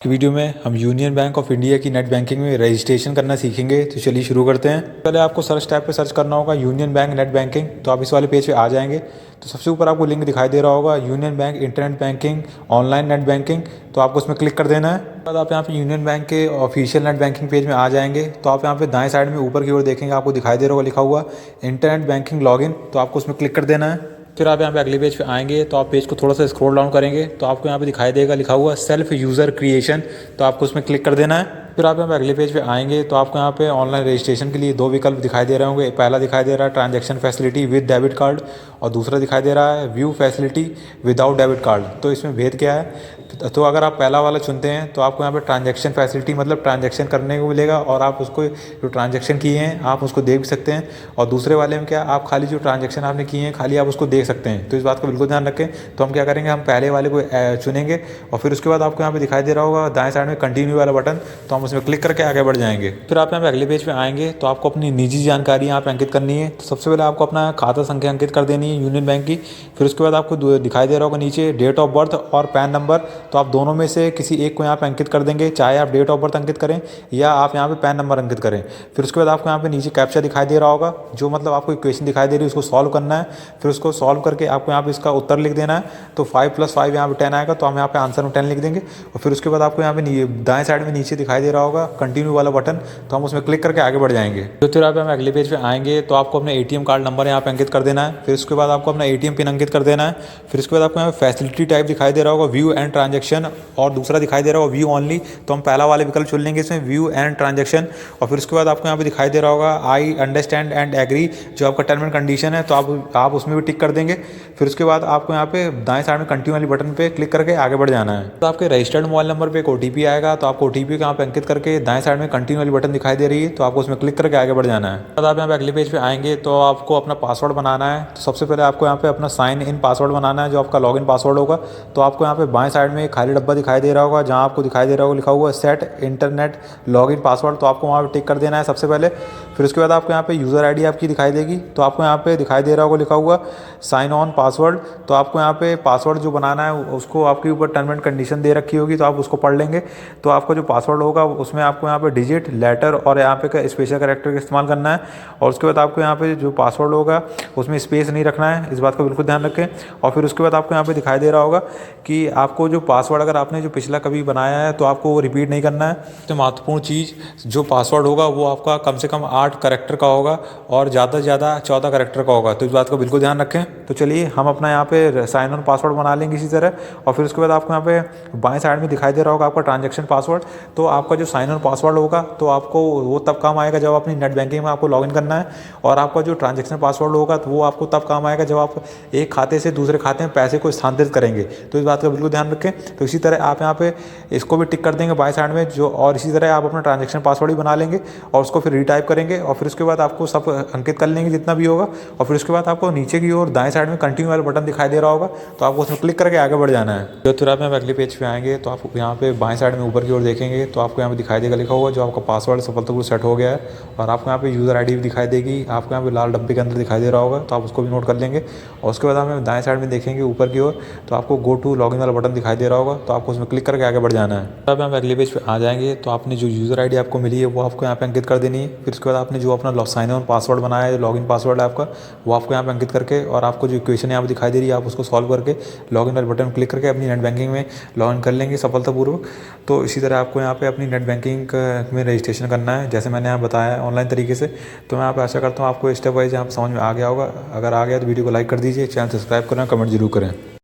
Video में हम union bank of India की नेट बैंकिंग में रजिस्ट्रेशन करना सीखेंगे। तो चलिए शुरू करते हैं। पहले आपको सर्च टैब पे सर्च करना होगा यूनियन बैंक नेट बैंकिंग। तो आप इस वाले पेज पे आ जाएंगे। तो सबसे ऊपर आपको लिंक दिखाई दे रहा होगा union bank internet banking online net banking. तो आपको उसमें क्लिक कर देना है। बाद आप यहाँ पे यूनियन बैंक के ऑफिशियल नेट बैंकिंग पेज में आ जाएंगे। तो आप यहाँ पे दाएं साइड में ऊपर की ओर देखेंगे, आपको दिखाई दे रहा होगा लिखा हुआ इंटरनेट बैंकिंग लॉगिन। तो आपको उसमें क्लिक कर देना है। फिर आप यहाँ पे अगले पेज पे आएंगे। तो आप पेज को थोड़ा सा स्क्रॉल डाउन करेंगे तो आपको यहाँ पे दिखाई देगा लिखा हुआ सेल्फ यूज़र क्रिएशन। तो आपको उसमें क्लिक कर देना है। फिर आप यहाँ पे अगले पेज पे आएंगे तो आपको यहाँ पे ऑनलाइन रजिस्ट्रेशन के लिए दो विकल्प दिखाई दे रहे होंगे। पहला दिखाई दे रहा है transaction facility with debit card और दूसरा दिखाई दे रहा है view facility without debit card. तो इसमें भेद क्या है? तो अगर आप पहला वाला चुनते हैं तो आपको यहाँ पे ट्रांजैक्शन फैसिलिटी मतलब ट्रांजैक्शन करने को मिलेगा और आप उसको जो ट्रांजैक्शन किए हैं आप उसको देख भी सकते हैं। और दूसरे वाले में क्या, आप खाली जो ट्रांजैक्शन आपने किए हैं खाली आप उसको देख सकते हैं। तो इस बात का बिल्कुल ध्यान रखें। तो हम क्या करेंगे, हम पहले वाले को चुनेंगे और फिर उसके बाद आपको यहाँ पे दिखाई दे रहा होगा दाएं साइड में कंटिन्यू वाला बटन। तो हम उसमें क्लिक करके आगे बढ़ जाएंगे। फिर आप यहाँ पे अगले पेज पे आएंगे तो आपको अपनी निजी जानकारी यहाँ पे अंकित करनी है। तो सबसे पहले आपको अपना खाता संख्या अंकित कर देनी है यूनियन बैंक की। फिर उसके बाद आपको दिखाई दे रहा होगा नीचे डेट ऑफ बर्थ और पैन नंबर। तो आप दोनों में से किसी एक को यहाँ पे अंकित कर देंगे, चाहे आप डेट ऑफ बर्थ अंकित करें या आप यहाँ पे पैन नंबर अंकित करें। फिर उसके बाद आपको यहाँ पे नीचे कैप्चा दिखाई दे रहा होगा, जो मतलब आपको इक्वेशन दिखाई दे रही है उसको सॉल्व करना है। फिर उसको सॉल्व करके आपको यहाँ पे इसका उत्तर लिख देना है। तो 5 + 5 यहाँ पे 10 आएगा। तो हम यहाँ पे आंसर में 10 लिख देंगे। और फिर उसके बाद आपको यहाँ पे दाएं साइड में नीचे दिखाई दे रहा होगा कंटिन्यू वाला बटन। तो हम उसमें क्लिक करके आगे बढ़ जाएंगे। तो फिर आप यहाँ अगले पेज पे आएंगे तो आपको अपने ATM कार्ड नंबर यहाँ पे अंकित कर देना है। फिर उसके बाद आपको अपना ATM पिन अंकित कर देना है। फिर उसके बाद आपको यहाँ पे फैसिलिटी टाइप दिखाई दे रहा होगा व्यू एंड ट्रांजेक्शन और दूसरा दिखाई दे रहा होगा व्यू ओनली। तो हम पहला वाला विकल्प चुन लेंगे इसमें व्यू एंड ट्रांजेक्शन। और फिर उसके बाद आपको यहाँ पे दिखाई दे रहा होगा आई अंडरस्टैंड एंड एग्री, जो आपका टर्म एंड कंडीशन है। तो आप उसमें भी टिक कर देंगे। फिर उसके बाद आपको यहाँ पे दाएं साइड में कंटिन्यू वाली बटन पे क्लिक करके आगे बढ़ जाना है। तो आपके रजिस्टर्ड मोबाइल नंबर पे एक OTP आएगा। तो आपको OTP को यहाँ पे अंकित करके दाएं साइड में कंटिन्यू वाली बटन दिखाई दे रही है। तो आपको उसमें क्लिक करके आगे बढ़ जाना है। तो आप यहाँ पे अगले पेज पे आएंगे तो आपको अपना पासवर्ड बनाना है। तो सबसे पहले आपको यहाँ पे अपना साइन इन पासवर्ड बनाना है, जो आपका लॉगिन पासवर्ड होगा। तो आपको यहाँ पे बाएं साइड में एक खाली डब्बा दिखाई दे रहा होगा, जहाँ आपको दिखाई दे रहा होगा लिखा हुआ सेट इंटरनेट लॉगिन पासवर्ड। तो आपको वहाँ पे टिक कर देना है सबसे पहले। फिर उसके बाद आपको यहाँ पे यूज़र ID आपकी दिखाई देगी। तो आपको यहाँ पे दिखाई दे रहा होगा लिखा हुआ साइन ऑन पासवर्ड। तो आपको यहाँ पे पासवर्ड जो बनाना है उसको आपके ऊपर टर्म एंड कंडीशन दे रखी होगी, तो आप उसको पढ़ लेंगे। तो आपका जो पासवर्ड होगा उसमें आपको यहाँ पे डिजिट, लेटर और यहाँ पे स्पेशल कैरेक्टर का इस्तेमाल करना है। और उसके बाद आपको यहाँ पे जो पासवर्ड होगा उसमें स्पेस नहीं रखना है, इस बात का बिल्कुल ध्यान रखें। और फिर उसके बाद आपको यहाँ पे दिखाई दे रहा होगा कि आपको जो पासवर्ड अगर आपने जो पिछला कभी बनाया है तो आपको वो रिपीट नहीं करना है। तो महत्वपूर्ण चीज़ जो पासवर्ड होगा वो आपका कम से कम 8 कैरेक्टर का होगा और ज़्यादा से ज़्यादा 14 कैरेक्टर का होगा। तो इस बात का बिल्कुल ध्यान रखें। तो चलिए हम अपना यहाँ पे साइन ऑन पासवर्ड बना लेंगे इसी तरह। और फिर उसके बाद आपको यहाँ पे बाएं साइड में दिखाई दे रहा होगा आपका ट्रांजैक्शन पासवर्ड। तो आपका जो साइन ऑन पासवर्ड होगा तो आपको वो तब काम आएगा जब अपनी नेट बैंकिंग में आपको लॉगिन करना है। और आपका जो ट्रांजैक्शन पासवर्ड होगा तो वो आपको तब काम आएगा जब आप एक खाते से दूसरे खाते में पैसे को स्थानांतरित करेंगे। तो इस बात का बिल्कुल ध्यान रखें। तो इसी तरह आप यहाँ पे इसको भी टिक कर देंगे बाएं साइड में जो, और इसी तरह आप अपना ट्रांजैक्शन पासवर्ड भी बना लेंगे और उसको फिर रीटाइप करेंगे। और फिर उसके बाद आपको सब अंकित कर लेंगे जितना भी होगा। और फिर उसके बाद आपको नीचे की ओर दाएं साइड में कंटिन्यू वाला बटन दिखाई दे रहा होगा। तो आपको उसमें क्लिक करके आगे बढ़ जाना है। जो फिर आप अगले पेज पे आएंगे तो आप यहाँ पे बाएं साइड में ऊपर की ओर देखेंगे तो आपको यहाँ पे दिखाई देगा लिखा हुआ जो आपका पासवर्ड सफलतापूर्वक सेट हो गया है। और आपको यहाँ पे यूज़र ID भी दिखाई देगी, आपको यहाँ पे लाल डब्बे के अंदर दिखाई दे रहा होगा। तो आप उसको भी नोट कर लेंगे। और उसके बाद आप दाएं साइड में देखेंगे ऊपर की ओर तो आपको गो टू लॉगिन वाला बटन दिखाई दे रहा होगा। तो आपको उसमें क्लिक करके आगे बढ़ जाना है। तब हम अगले पेज पे आ जाएंगे तो आपने जो यूज़र ID आपको मिली है वो आपको यहाँ पे अंकित कर देनी है। फिर उसके बाद आपने जो अपना साइन ऑन पासवर्ड बनाया है, लॉगिन पासवर्ड है आपका, वो आपको यहाँ पे अंकित करके और आपको जो इक्वेशन यहाँ पे दिखाई दे रही है आप उसको सॉल्व करके लॉगिन वाले बटन क्लिक करके अपनी नेट बैंकिंग में लॉगिन कर लेंगे सफलतापूर्वक। तो इसी तरह आपको यहाँ पे अपनी नेट बैंकिंग में रजिस्ट्रेशन करना है जैसे मैंने यहाँ बताया है ऑनलाइन तरीके से। तो मैं यहाँ पे आशा करता हूँ आपको स्टेप वाइज यहाँ पे समझ में आ गया होगा। अगर आ गया तो वीडियो को लाइक कर दीजिए, चैनल सब्सक्राइब करें, कमेंट जरूर करें।